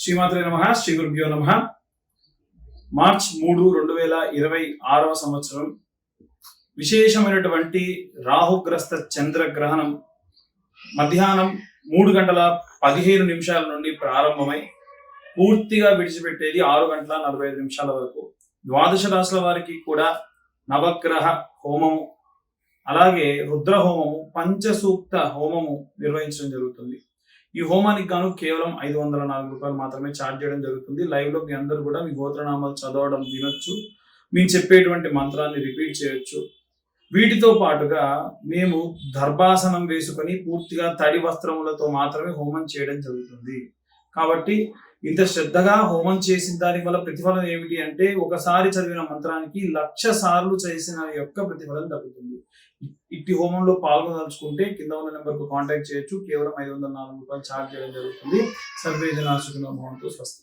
శ్రీమాత్రే నమః. శ్రీ గురుభ్యో నమః. మార్చ్ 3, 2026 సంవత్సరం విశేషమైనటువంటి రాహుగ్రస్త చంద్రగ్రహణం మధ్యాహ్నం 3:15 నుండి ప్రారంభమై పూర్తిగా విడిచిపెట్టేది 6:45 వరకు. ద్వాదశ రాశుల వారికి కూడా నవగ్రహ హోమము, అలాగే రుద్ర హోమము, పంచసూక్త హోమము నిర్వహించడం జరుగుతుంది. ఈ హోమానికి గాను కేవలం 504 రూపాయలు మాత్రమే ఛార్జ్ చేయడం జరుగుతుంది. లైవ్ లో మీ అందరూ కూడా మీ గోత్రనామాలు చదవడం వినొచ్చు, మేము చెప్పేటువంటి మంత్రాన్ని రిపీట్ చేయొచ్చు. వీటితో పాటుగా మేము దర్భాసనం వేసుకొని పూర్తిగా తడి వస్త్రములతో మాత్రమే హోమం చేయడం జరుగుతుంది. కాబట్టి ఇంత శ్రద్ధగా హోమం చేసిన దాని వల్ల ప్రతిఫలం ఏమిటి అంటే, ఒకసారి చదివిన మంత్రానికి 1,00,000 సార్లు చేసిన యొక్క ప్రతిఫలం దక్కుతుంది. ఇట్టి హోమంలో పాల్గొనదలుచుకుంటే కింద ఉన్న నెంబర్ కు కాంటాక్ట్ చేయొచ్చు. కేవలం 504 రూపాయలు ఛార్జ్ చేయడం జరుగుతుంది. సర్వే జనా సుఖినో భవంతు. స్వస్తి.